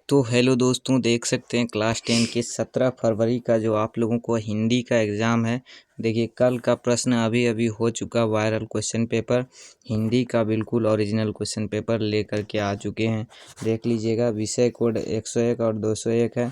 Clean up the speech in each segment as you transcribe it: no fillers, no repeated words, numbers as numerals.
तो हेलो दोस्तों, देख सकते हैं क्लास 10 के 17 फरवरी का जो आप लोगों को हिंदी का एग्ज़ाम है। देखिए कल का प्रश्न अभी अभी हो चुका वायरल क्वेश्चन पेपर हिंदी का बिल्कुल ओरिजिनल क्वेश्चन पेपर लेकर के आ चुके हैं। देख लीजिएगा, विषय कोड 101 और 201 है।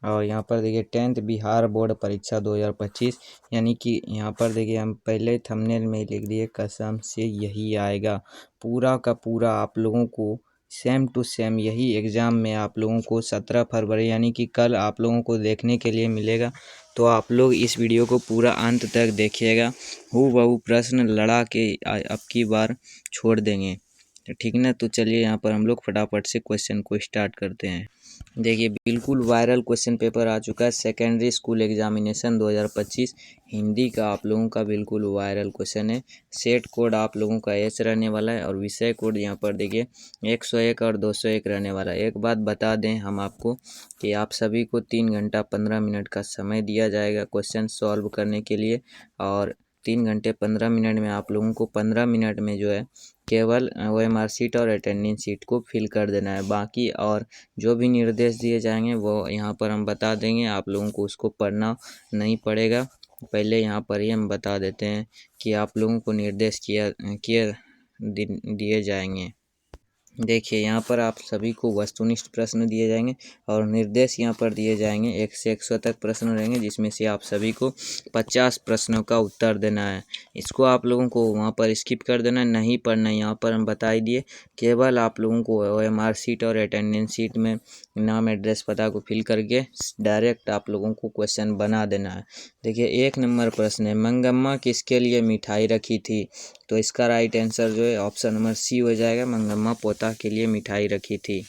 और यहाँ पर देखिए 10th बिहार बोर्ड परीक्षा 2025, यानी कि यहाँ पर देखिए हम पहले थंबनेल में ही लिख दिए कसम से यही आएगा। पूरा का पूरा आप लोगों को सेम टू सेम यही एग्ज़ाम में आप लोगों को 17 फरवरी यानी कि कल आप लोगों को देखने के लिए मिलेगा। तो आप लोग इस वीडियो को पूरा अंत तक देखिएगा। हूबहू प्रश्न लड़ा के अब की बार छोड़ देंगे, ठीक ना। तो चलिए यहाँ पर हम लोग फटाफट से क्वेश्चन को स्टार्ट करते हैं। देखिए बिल्कुल वायरल क्वेश्चन पेपर आ चुका है, सेकेंडरी स्कूल एग्जामिनेशन 2025 हिंदी का आप लोगों का बिल्कुल वायरल क्वेश्चन है। सेट कोड आप लोगों का एच रहने वाला है और विषय कोड यहाँ पर देखिए 101 और 201 रहने वाला है। एक बात बता दें हम आपको कि आप सभी को 3 घंटा 15 मिनट का समय दिया जाएगा क्वेश्चन सॉल्व करने के लिए। और 3 घंटे 15 मिनट में आप लोगों को 15 मिनट में जो है केवल OMR शीट और अटेंडेंस शीट को फिल कर देना है। बाकी और जो भी निर्देश दिए जाएंगे वो यहाँ पर हम बता देंगे, आप लोगों को उसको पढ़ना नहीं पड़ेगा। पहले यहाँ पर ही हम बता देते हैं कि आप लोगों को निर्देश दिए जाएंगे। देखिए यहाँ पर आप सभी को वस्तुनिष्ठ प्रश्न दिए जाएंगे और निर्देश यहाँ पर दिए जाएंगे। 1 से 100 तक प्रश्न रहेंगे, जिसमें से आप सभी को 50 प्रश्नों का उत्तर देना है। इसको आप लोगों को वहाँ पर स्किप कर देना, नहीं पढ़ना। यहाँ पर हम बता ही दिए, केवल आप लोगों को OMR शीट और अटेंडेंस शीट में नाम एड्रेस पता को फिल करके डायरेक्ट आप लोगों को क्वेश्चन बना देना है। देखिए 1 नंबर प्रश्न है, मंगम्मा किसके लिए मिठाई रखी थी? तो इसका राइट आंसर जो है ऑप्शन नंबर सी हो जाएगा, मंगम्मा पोता के लिए मिठाई रखी थी।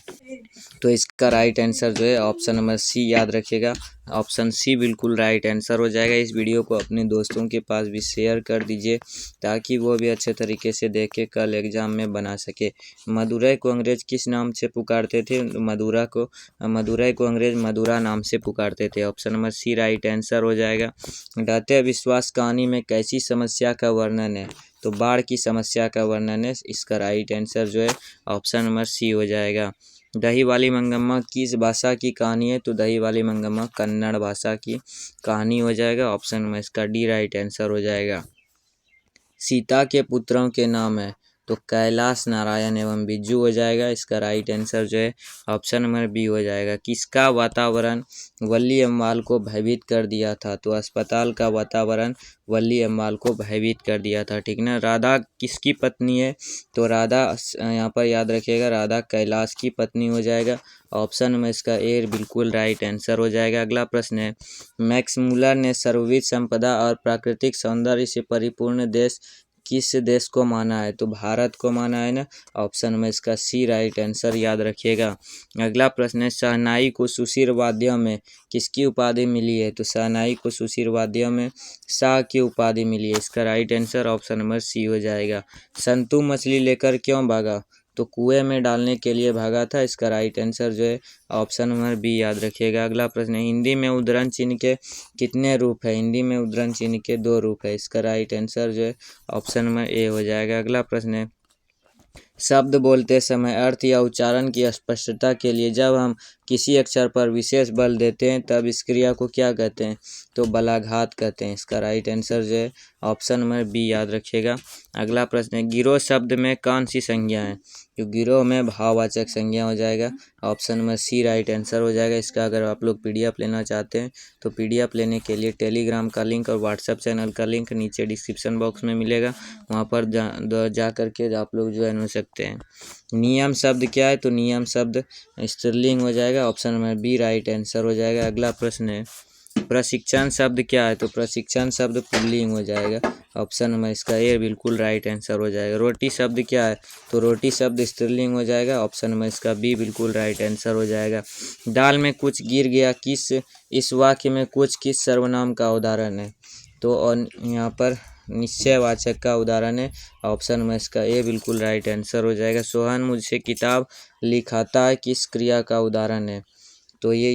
तो इसका राइट आंसर जो है ऑप्शन नंबर सी, याद रखिएगा ऑप्शन सी बिल्कुल राइट आंसर हो जाएगा। इस वीडियो को अपने दोस्तों के पास भी शेयर कर दीजिए ताकि वो भी अच्छे तरीके से देख के कल एग्जाम में बना सके। मदुरै को अंग्रेज किस नाम से पुकारते थे? मदुरै को अंग्रेज मदुरा नाम से पुकारते थे। Option number C right answer हो जाएगा। डाटे विश्वास कहानी में कैसी समस्या का वर्णन है? तो बाढ़ की समस्या का वर्णन है। इसका राइट आंसर जो है ऑप्शन नंबर सी हो जाएगा। दही वाली मंगम्मा किस भाषा की कहानी है? तो दही वाली मंगम्मा कन्नड़ भाषा की कहानी हो जाएगा। ऑप्शन नंबर इसका डी राइट आंसर हो जाएगा। सीता के पुत्रों के नाम है? तो कैलाश, नारायण एवं बिज्जू हो जाएगा। इसका राइट आंसर जो है ऑप्शन नंबर बी हो जाएगा। किसका वातावरण वल्ली अम्बाल को भयभीत कर दिया था? तो अस्पताल का वातावरण वल्ली अम्बाल को भयभीत कर दिया था, ठीक ना। राधा किसकी पत्नी है? तो राधा यहाँ पर याद रखिएगा, राधा कैलाश की पत्नी हो जाएगा। ऑप्शन में इसका ए बिल्कुल राइट आंसर हो जाएगा। अगला प्रश्न है, मैक्स मुलर ने सर्वविध संपदा और प्राकृतिक सौंदर्य से परिपूर्ण देश किस देश को माना है? तो भारत को माना है ना। ऑप्शन में इसका सी राइट आंसर, याद रखिएगा। अगला प्रश्न है, शहनाई को सुशीर वाद्यों में किसकी उपाधि मिली है? तो शहनाई को सुशीर वाद्यों में शाह की उपाधि मिली है। इसका right answer option number C हो जाएगा। संतू मछली लेकर क्यों भागा? तो कुएं में डालने के लिए भागा था। इसका राइट आंसर जो है ऑप्शन नंबर बी, याद रखिएगा। अगला प्रश्न है, हिंदी में उद्धरण चिन्ह के कितने रूप है? हिंदी में उद्धरण चिन्ह के 2 रूप है। इसका राइट आंसर जो है ऑप्शन नंबर ए हो जाएगा। अगला प्रश्न है, शब्द बोलते समय अर्थ या उच्चारण की स्पष्टता के लिए जब हम किसी अक्षर पर विशेष बल देते हैं तब इस क्रिया को क्या कहते हैं? तो बलाघात कहते हैं। इसका राइट आंसर जो है ऑप्शन नंबर बी, याद रखिएगा। अगला प्रश्न है, गिरोह शब्द में कौन सी संज्ञा है? तो गिरोह में भाववाचक संज्ञा हो जाएगा। Option number C right answer हो जाएगा। इसका अगर आप लोग PDF लेना चाहते हैं तो PDF लेने के लिए टेलीग्राम का लिंक और व्हाट्सएप चैनल का लिंक नीचे डिस्क्रिप्शन बॉक्स में मिलेगा, वहाँ पर जा करके आप लोग ज्वाइन हो सकते हैं। नियम शब्द क्या है? तो नियम शब्द स्त्रीलिंग हो जाएगा। Option number B right answer हो जाएगा। अगला प्रश्न है, प्रशिक्षण शब्द क्या है? तो प्रशिक्षण शब्द पुल्लिंग हो जाएगा। ऑप्शन नंबर इसका ए बिल्कुल राइट आंसर हो जाएगा। रोटी शब्द क्या है? तो रोटी शब्द स्त्रीलिंग हो जाएगा। ऑप्शन नंबर इसका बी बिल्कुल राइट आंसर हो जाएगा। दाल में कुछ गिर गया इस वाक्य में कुछ किस सर्वनाम का उदाहरण है? तो और यहाँ पर निश्चयवाचक का उदाहरण है। ऑप्शन में इसका ए बिल्कुल राइट आंसर हो जाएगा। सोहन मुझसे किताब लिखाता है किस क्रिया का उदाहरण है? तो ये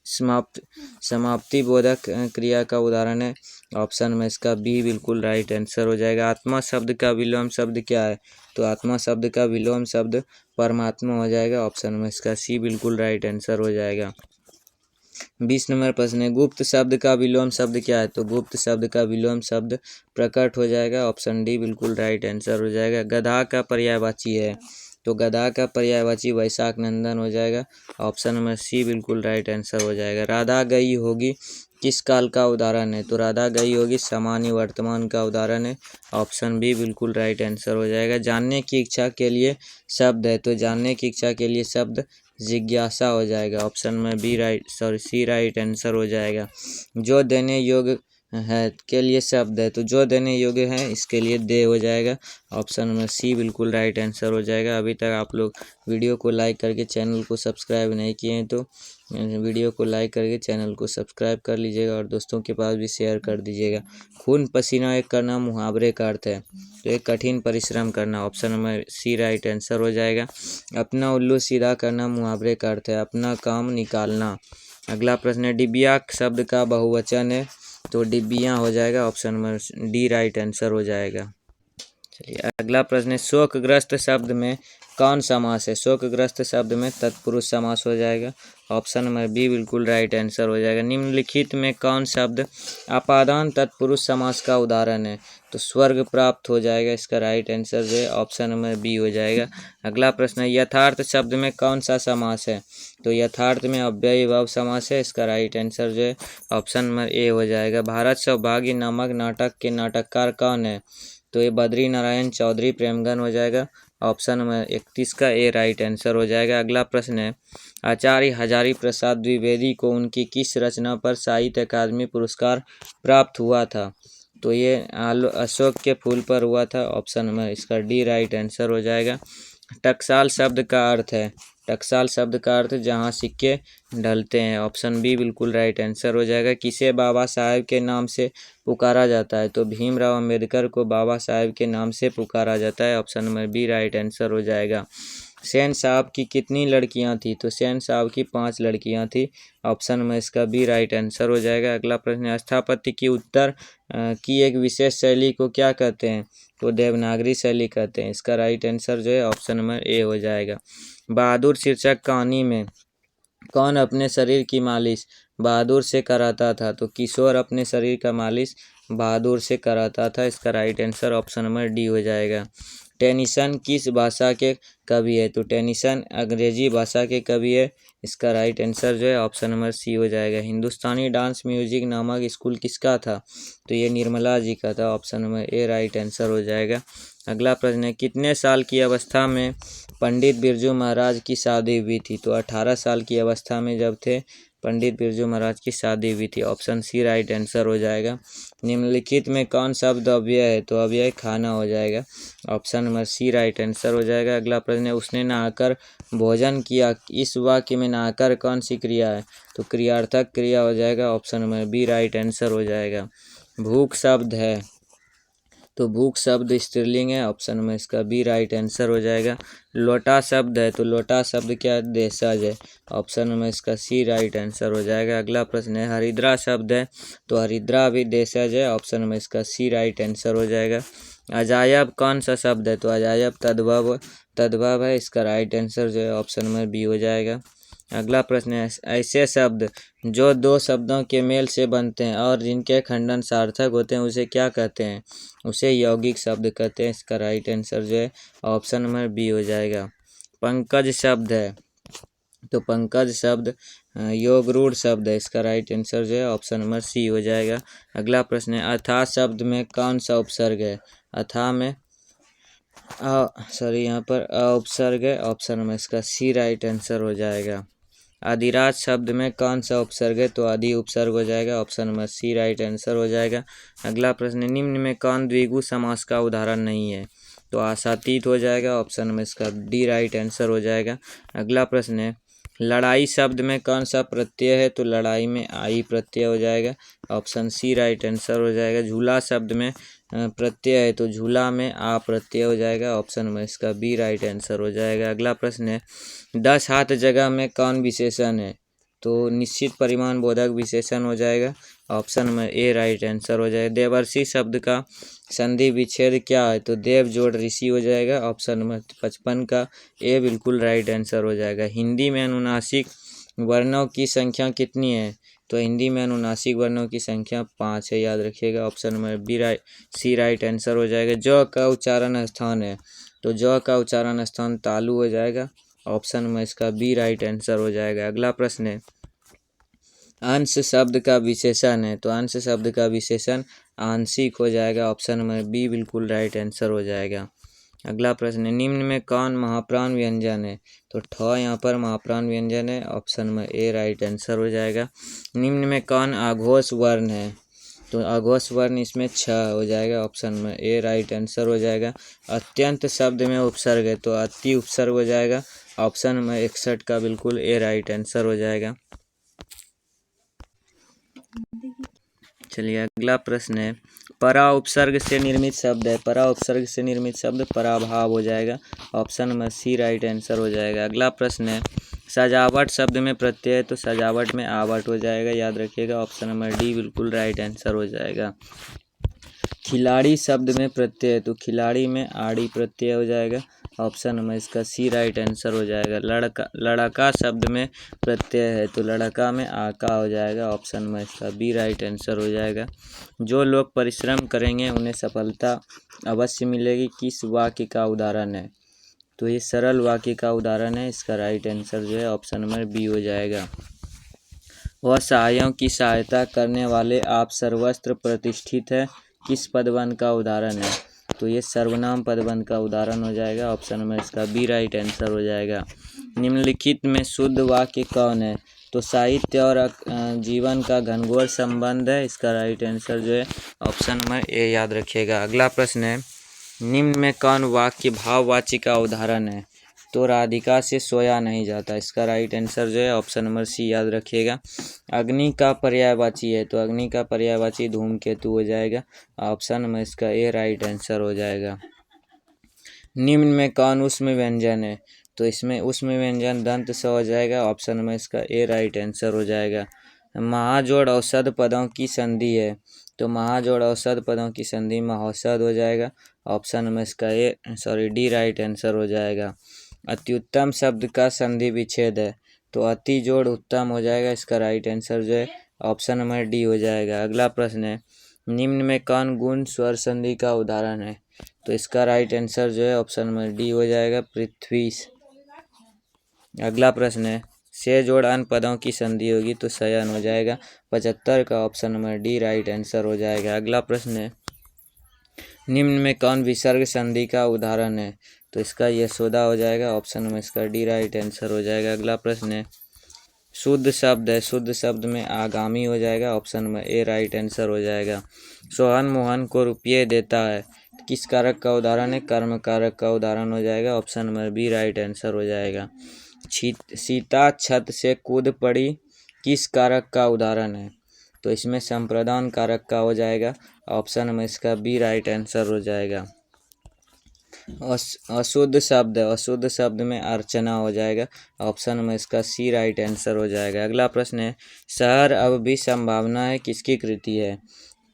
समाप्ति बोधक क्रिया का उदाहरण है। ऑप्शन में इसका बी बिल्कुल राइट आंसर हो जाएगा। आत्मा शब्द का विलोम शब्द क्या है? तो आत्मा शब्द का विलोम शब्द परमात्मा हो जाएगा। ऑप्शन में इसका सी बिल्कुल राइट आंसर हो जाएगा। 20 नंबर प्रश्न है, गुप्त शब्द का विलोम शब्द क्या है? तो गुप्त शब्द का विलोम शब्द प्रकट हो जाएगा। ऑप्शन डी बिल्कुल राइट आंसर हो जाएगा। गधा का पर्यायवाची है, तो गधा का पर्यायवाची वैशाख नंदन हो जाएगा। ऑप्शन नंबर सी बिल्कुल राइट आंसर हो जाएगा। राधा गई होगी किस काल का उदाहरण है? तो राधा गई होगी सामान्य वर्तमान का उदाहरण है। ऑप्शन बी बिल्कुल राइट आंसर हो जाएगा। जानने की इच्छा के लिए शब्द है, तो जानने की इच्छा के लिए शब्द जिज्ञासा हो जाएगा। ऑप्शन में सी राइट आंसर हो जाएगा। जो देने योग्य है के लिए शब्द है, तो जो देने योग्य है इसके लिए दे हो जाएगा। ऑप्शन में सी बिल्कुल राइट आंसर हो जाएगा। अभी तक आप लोग वीडियो को लाइक करके चैनल को सब्सक्राइब नहीं किए हैं तो वीडियो को लाइक करके चैनल को सब्सक्राइब कर लीजिएगा और दोस्तों के पास भी शेयर कर दीजिएगा। खून पसीना एक करना मुहावरे का अर्थ है, तो एक कठिन परिश्रम करना। Option number C right answer हो जाएगा। अपना उल्लू सीधा करना मुहावरे का अर्थ है, अपना काम निकालना। अगला प्रश्न है, डिबिया शब्द का बहुवचन है, तो डिब्बियाँ हो जाएगा। Option number D right answer हो जाएगा। चलिए अगला प्रश्न है, शोकग्रस्त शब्द में कौन समास है? शोकग्रस्त शब्द में तत्पुरुष समास हो जाएगा। ऑप्शन नंबर बी बिल्कुल राइट आंसर हो जाएगा। निम्नलिखित में कौन शब्द अपादान तत्पुरुष समास का उदाहरण है? तो स्वर्ग प्राप्त हो जाएगा। इसका राइट आंसर जो है ऑप्शन नंबर बी हो जाएगा। अगला प्रश्न है, यथार्थ शब्द में कौन सा समास है? तो यथार्थ में अव्ययी भाव समास है। इसका राइट आंसर जो है ऑप्शन नंबर ए हो जाएगा। भारत सौभाग्य नामक नाटक के नाटककार कौन है? तो ये बद्री नारायण चौधरी प्रेमगन हो जाएगा। ऑप्शन नंबर 31 का ए राइट आंसर हो जाएगा। अगला प्रश्न है, आचार्य हजारी प्रसाद द्विवेदी को उनकी किस रचना पर साहित्य अकादमी पुरस्कार प्राप्त हुआ था? तो ये अशोक के फूल पर हुआ था। ऑप्शन नंबर इसका डी राइट आंसर हो जाएगा। टकसाल शब्द का अर्थ है, टकसाल शब्द का अर्थ जहाँ सिक्के ढलते हैं। ऑप्शन बी बिल्कुल राइट आंसर हो जाएगा। किसे बाबा साहेब के नाम से पुकारा जाता है? तो भीमराव अंबेडकर को बाबा साहेब के नाम से पुकारा जाता है। Option number B right answer हो जाएगा। सेन साहब की कितनी लड़कियां थी? तो सेन साहब की 5 लड़कियां थी। ऑप्शन में इसका बी राइट आंसर हो जाएगा। अगला प्रश्न, स्थापत्य की उत्तर की एक विशेष शैली को क्या कहते हैं? तो देवनागरी शैली कहते हैं। इसका राइट आंसर जो है ऑप्शन नंबर ए हो जाएगा। बहादुर शीर्षक कहानी में कौन अपने शरीर की मालिश बहादुर से कराता था? तो किशोर अपने शरीर का मालिश बहादुर से कराता था। इसका right answer option number D हो जाएगा। टेनिसन किस भाषा के कवि है? तो टेनिसन अंग्रेजी भाषा के कवि है। इसका राइट आंसर जो है ऑप्शन नंबर सी हो जाएगा। हिंदुस्तानी डांस म्यूजिक नामक स्कूल किसका था? तो ये निर्मला जी का था। Option number A right answer हो जाएगा। अगला प्रश्न है, कितने साल की अवस्था में पंडित बिरजू महाराज की शादी हुई थी? तो 18 साल की अवस्था में जब थे पंडित बिरजू महाराज की शादी हुई थी। ऑप्शन सी राइट आंसर हो जाएगा। निम्नलिखित में कौन शब्द अव्यय है? तो अव्यय खाना हो जाएगा। Option number C right answer हो जाएगा। अगला प्रश्न है, उसने नहाकर भोजन किया। इस वाक्य में नहाकर कौन सी क्रिया है? तो क्रियार्थक क्रिया हो जाएगा। Option number B right answer हो जाएगा। भूख शब्द है, तो भूख शब्द स्त्रीलिंग है। ऑप्शन में इसका बी राइट आंसर हो जाएगा। लोटा शब्द है, तो लोटा शब्द क्या है? देशज है। ऑप्शन में इसका सी राइट आंसर हो जाएगा। अगला प्रश्न है, हरिद्रा शब्द है, तो हरिद्रा भी देशज है। ऑप्शन में इसका सी राइट आंसर हो जाएगा। अजायब कौन सा शब्द है? तो अजायब तद्भव है। इसका राइट आंसर जो है ऑप्शन में बी हो जाएगा। अगला प्रश्न है, ऐसे शब्द जो दो शब्दों के मेल से बनते हैं और जिनके खंडन सार्थक होते हैं उसे क्या कहते हैं? उसे यौगिक शब्द कहते हैं। इसका राइट आंसर जो है ऑप्शन नंबर बी हो जाएगा। पंकज शब्द है, तो पंकज शब्द योगरूढ़ शब्द है। इसका राइट आंसर जो है ऑप्शन नंबर सी हो जाएगा। अगला प्रश्न है, अथाह शब्द में कौन सा उपसर्ग है? अथाह में यहाँ पर उपसर्ग है। ऑप्शन में इसका सी राइट आंसर हो जाएगा। अधिराज शब्द में कौन सा उपसर्ग है? तो अधि उपसर्ग हो जाएगा। Option number C right answer हो जाएगा। अगला प्रश्न, निम्न में कौन द्विगु समास का उदाहरण नहीं है? तो आशातीत हो जाएगा। ऑप्शन में इसका डी राइट आंसर हो जाएगा। अगला प्रश्न है, लड़ाई शब्द में कौन सा प्रत्यय है? तो लड़ाई में आई प्रत्यय हो जाएगा। ऑप्शन सी राइट आंसर हो जाएगा। झूला शब्द में प्रत्यय है, तो झूला में आ प्रत्यय हो जाएगा। ऑप्शन में इसका बी राइट आंसर हो जाएगा। अगला प्रश्न है, 10 हाथ जगह में कौन विशेषण है? तो निश्चित परिमाण बोधक विशेषण हो जाएगा। ऑप्शन में ए राइट आंसर हो जाएगा। देवर्षि शब्द का संधि विच्छेद क्या है? तो देव जोड़ ऋषि हो जाएगा। ऑप्शन नंबर 55 का ए बिल्कुल राइट आंसर हो जाएगा। हिंदी में अनुनासिक वर्णों की संख्या कितनी है? तो हिंदी में अनुनासिक वर्णों की संख्या 5 है, याद रखिएगा। Option number B C right answer हो जाएगा। ज का उच्चारण स्थान है, तो ज का उच्चारण स्थान तालु हो जाएगा। ऑप्शन में इसका बी राइट आंसर हो जाएगा। अगला प्रश्न है, अंश शब्द का विशेषण है, तो अंश शब्द का विशेषण आंशिक हो जाएगा। ऑप्शन में बी बिल्कुल राइट आंसर हो जाएगा। अगला प्रश्न है, निम्न में कौन महाप्राण व्यंजन है? तो ठ यहाँ पर महाप्राण व्यंजन है। ऑप्शन में ए राइट आंसर हो जाएगा। निम्न में कौन आघोष वर्ण है? तो आघोष वर्ण इसमें छ हो जाएगा। ऑप्शन में ए राइट आंसर हो जाएगा। अत्यंत शब्द में उपसर्ग है, तो अति उपसर्ग हो जाएगा। ऑप्शन में 61 का बिल्कुल ए राइट आंसर हो जाएगा। चलिए अगला प्रश्न है, परा उपसर्ग से निर्मित शब्द है। परा उपसर्ग से निर्मित शब्द पराभाव हो जाएगा। ऑप्शन में सी राइट आंसर हो जाएगा। अगला प्रश्न है, सजावट शब्द में प्रत्यय है, तो सजावट में आवट हो जाएगा, याद रखिएगा। ऑप्शन नंबर डी बिल्कुल राइट आंसर हो जाएगा। खिलाड़ी शब्द में प्रत्यय है, तो खिलाड़ी में आड़ी प्रत्यय हो जाएगा। ऑप्शन में इसका सी राइट आंसर हो जाएगा। लड़का शब्द में प्रत्यय है, तो लड़का में आका हो जाएगा। ऑप्शन में इसका बी राइट आंसर हो जाएगा। जो लोग परिश्रम करेंगे उन्हें सफलता अवश्य मिलेगी, किस वाक्य का उदाहरण है? तो ये सरल वाक्य का उदाहरण है। इसका राइट आंसर जो है ऑप्शन नंबर बी हो जाएगा। वह सहायों की सहायता करने वाले आप सर्वत्र प्रतिष्ठित है, किस पदबंध का उदाहरण है? तो ये सर्वनाम पदबंध का उदाहरण हो जाएगा। ऑप्शन में इसका बी राइट आंसर हो जाएगा। निम्नलिखित में शुद्ध वाक्य कौन है? तो साहित्य और जीवन का घनघोर संबंध है। इसका राइट आंसर जो है ऑप्शन में ए याद रखिएगा। अगला प्रश्न है, निम्न में कौन वाक्य भाववाची का उदाहरण है? तो राधिका से सोया नहीं जाता। इसका राइट आंसर जो है ऑप्शन नंबर सी याद रखिएगा। अग्नि का पर्यायवाची है, तो अग्नि का पर्यायवाची धूमकेतु हो जाएगा। ऑप्शन में इसका ए राइट आंसर हो जाएगा। निम्न में कौन उष्म व्यंजन है? तो इसमें उष्म व्यंजन दंत स हो जाएगा। ऑप्शन में इसका ए राइट आंसर हो जाएगा। महाजोड़ औषध पदों की संधि है, तो महाजोड़ औषध पदों की संधि महौषध हो जाएगा। ऑप्शन में इसका डी राइट आंसर हो जाएगा। अत्युत्तम शब्द का संधि विच्छेद है, तो अति जोड़ उत्तम हो जाएगा। इसका राइट आंसर जो है ऑप्शन नंबर डी हो जाएगा। अगला प्रश्न है, निम्न में कौन गुण स्वर संधि का उदाहरण है? तो इसका राइट आंसर जो है ऑप्शन नंबर डी हो जाएगा, पृथ्वी। अगला प्रश्न है, से जोड़ अन्य पदों की संधि होगी, तो शयन हो जाएगा। 75 का option number D right answer हो जाएगा। अगला प्रश्न है, निम्न में कौन विसर्ग संधि का उदाहरण है? तो इसका यशोदा हो जाएगा। ऑप्शन में इसका डी राइट आंसर हो जाएगा। अगला प्रश्न है, शुद्ध शब्द है, शुद्ध शब्द में आगामी हो जाएगा। ऑप्शन में ए राइट आंसर हो जाएगा। सोहन मोहन को रुपये देता है, किस कारक का उदाहरण है? कर्म कारक का उदाहरण हो जाएगा। ऑप्शन में बी राइट आंसर हो जाएगा। सीता छत से कूद पड़ी, किस कारक का उदाहरण है? तो इसमें संप्रदान कारक का हो जाएगा। ऑप्शन में इसका बी राइट आंसर हो जाएगा। अशुद्ध शब्द है, अशुद्ध शब्द में अर्चना हो जाएगा। ऑप्शन में इसका सी राइट आंसर हो जाएगा। अगला प्रश्न है, शहर अब भी संभावना है, किसकी कृति है?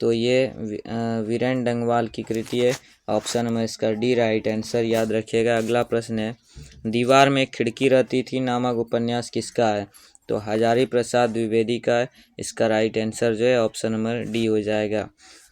तो ये वीरेन डंगवाल की कृति है। ऑप्शन में इसका डी राइट आंसर याद रखिएगा। अगला प्रश्न है, दीवार में खिड़की रहती थी नामक उपन्यास किसका है? तो हजारी प्रसाद द्विवेदी का है। इसका राइट आंसर जो है ऑप्शन नंबर डी हो जाएगा।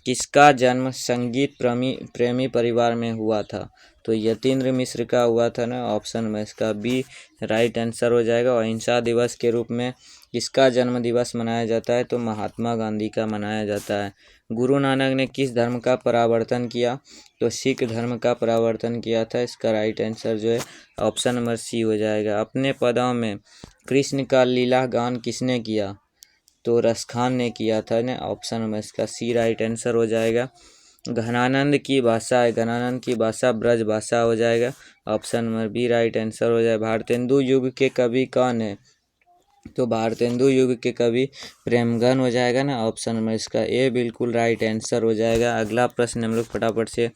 किसका जन्म संगीत प्रेमी परिवार में हुआ था? तो यतीन्द्र मिश्र का हुआ था ना। ऑप्शन में इसका बी राइट आंसर हो जाएगा। अहिंसा दिवस के रूप में किसका जन्म दिवस मनाया जाता है? तो महात्मा गांधी का मनाया जाता है। गुरु नानक ने किस धर्म का परावर्तन किया? तो सिख धर्म का परावर्तन किया था। इसका राइट आंसर जो है ऑप्शन नंबर सी हो जाएगा। अपने पदों में कृष्ण का लीला गान किसने किया? तो रसखान ने किया था ना। ऑप्शन में इसका सी राइट आंसर हो जाएगा। घनानंद की भाषा है, घनानंद की भाषा ब्रज भाषा हो जाएगा। Option number B right answer हो जाएगा। भारतेंदु युग के कवि कौन है? तो भारतेंदु युग के कवि प्रेमगन हो जाएगा ना। ऑप्शन में इसका ए बिल्कुल राइट आंसर हो जाएगा। अगला प्रश्न हम लोग फटाफट से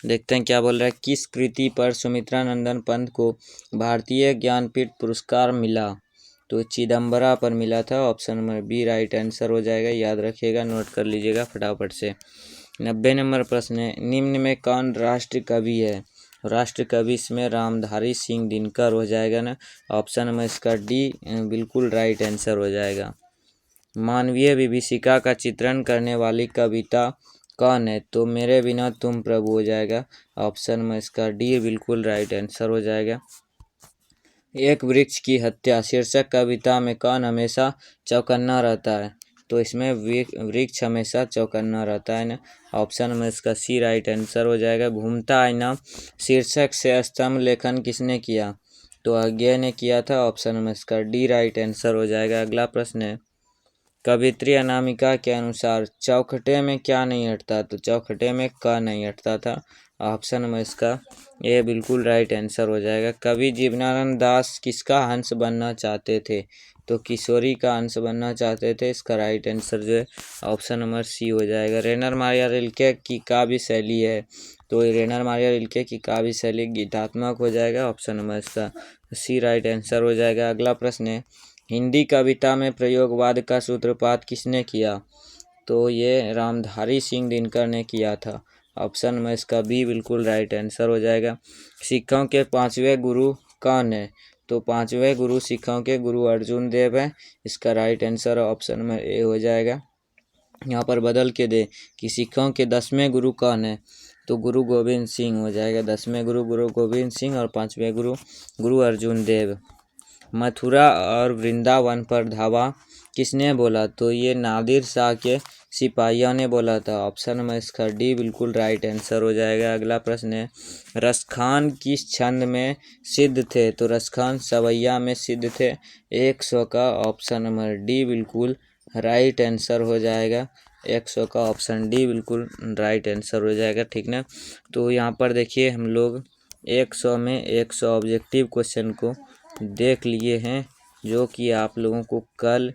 देखते हैं क्या बोल रहा है। किस कृति पर सुमित्रा नंदन पंत को भारतीय ज्ञानपीठ पुरस्कार मिला? तो चिदम्बरा पर मिला था। Option number B right answer हो जाएगा। याद रखिएगा, नोट कर लीजिएगा फटाफट से। 90 नंबर प्रश्न है, निम्न में कौन राष्ट्र कवि है? राष्ट्र कवि इसमें रामधारी सिंह दिनकर हो जाएगा ना। ऑप्शन नंबर इसका डी बिल्कुल राइट आंसर हो जाएगा। मानवीय विभीषिका का चित्रण करने वाली कविता कौन है? तो मेरे बिना तुम प्रभु हो जाएगा। ऑप्शन में इसका डी बिल्कुल राइट आंसर हो जाएगा। एक वृक्ष की हत्या शीर्षक कविता में कौन हमेशा चौकन्ना रहता है? तो इसमें वृक्ष हमेशा चौकन्ना रहता है ना। ऑप्शन में इसका सी राइट आंसर हो जाएगा। घूमता आईना शीर्षक से स्तंभ लेखन किसने किया? तो अज्ञे ने किया था। ऑप्शन में इसका डी राइट आंसर हो जाएगा। अगला प्रश्न है, कवित्री अनामिका के अनुसार चौखटे में क्या नहीं हटता? तो चौखटे में क नहीं हटता था। ऑप्शन में इसका ए बिल्कुल राइट आंसर हो जाएगा। कवि जीवनानंद दास किसका हंस बनना चाहते थे? तो किशोरी का हंस बनना चाहते थे। इसका राइट आंसर जो है ऑप्शन नंबर सी हो जाएगा। रेनर मारिया रिल्के की काव्य शैली है? तो रेनर मारिया रिल्के की काव्य शैली गीतात्मक हो जाएगा। ऑप्शन नंबर इसका सी राइट आंसर हो जाएगा। अगला प्रश्न है, हिंदी कविता में प्रयोगवाद का सूत्रपात किसने किया? तो ये रामधारी सिंह दिनकर ने किया था। ऑप्शन में इसका बी बिल्कुल राइट आंसर हो जाएगा। सिखों के 5वें गुरु कौन है? तो 5वें गुरु सिखों के गुरु अर्जुन देव है। इसका राइट आंसर ऑप्शन में ए हो जाएगा। यहाँ पर बदल के दे कि सिखों के 10वें गुरु कौन है? तो गुरु गोविंद सिंह हो जाएगा। 10वें गुरु गुरु गोविंद सिंह और 5वें गुरु गुरु अर्जुन देव। मथुरा और वृंदावन पर धावा किसने बोला? तो ये नादिर शाह के सिपाहियों ने बोला था। ऑप्शन में इसका डी बिल्कुल राइट आंसर हो जाएगा। अगला प्रश्न है, रसखान किस छंद में सिद्ध थे? तो रसखान सवैया में सिद्ध थे। 100 का ऑप्शन नंबर डी बिल्कुल राइट आंसर हो जाएगा। 100 का ऑप्शन डी बिल्कुल राइट आंसर हो जाएगा, ठीक ना। तो यहाँ पर देखिए हम लोग 100 में 100 ऑब्जेक्टिव क्वेश्चन को देख लिए हैं, जो कि आप लोगों को कल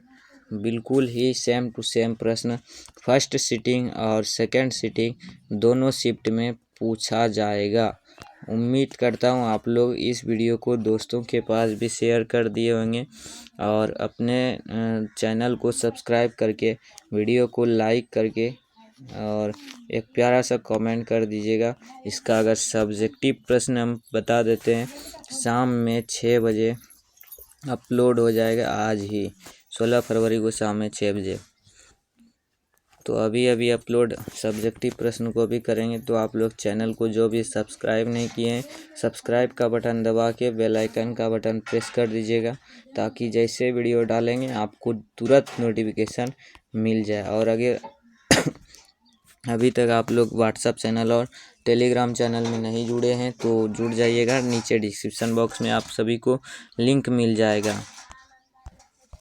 बिल्कुल ही सेम टू सेम प्रश्न फर्स्ट सिटिंग और सेकंड सिटिंग दोनों शिफ्ट में पूछा जाएगा। उम्मीद करता हूँ आप लोग इस वीडियो को दोस्तों के पास भी शेयर कर दिए होंगे और अपने चैनल को सब्सक्राइब करके वीडियो को लाइक करके और एक प्यारा सा कमेंट कर दीजिएगा। इसका अगर सब्जेक्टिव प्रश्न हम बता देते हैं, शाम में 6 बजे अपलोड हो जाएगा। आज ही 16 फरवरी को शाम में 6 बजे। तो अभी अपलोड सब्जेक्टिव प्रश्न को भी करेंगे। तो आप लोग चैनल को जो भी सब्सक्राइब नहीं किए हैं, सब्सक्राइब का बटन दबा के बेल आइकन का बटन प्रेस कर दीजिएगा, ताकि जैसे वीडियो डालेंगे आपको तुरंत नोटिफिकेशन मिल जाए। और अगर अभी तक आप लोग व्हाट्सएप चैनल और टेलीग्राम चैनल में नहीं जुड़े हैं तो जुड़ जाइएगा। नीचे डिस्क्रिप्शन बॉक्स में आप सभी को लिंक मिल जाएगा।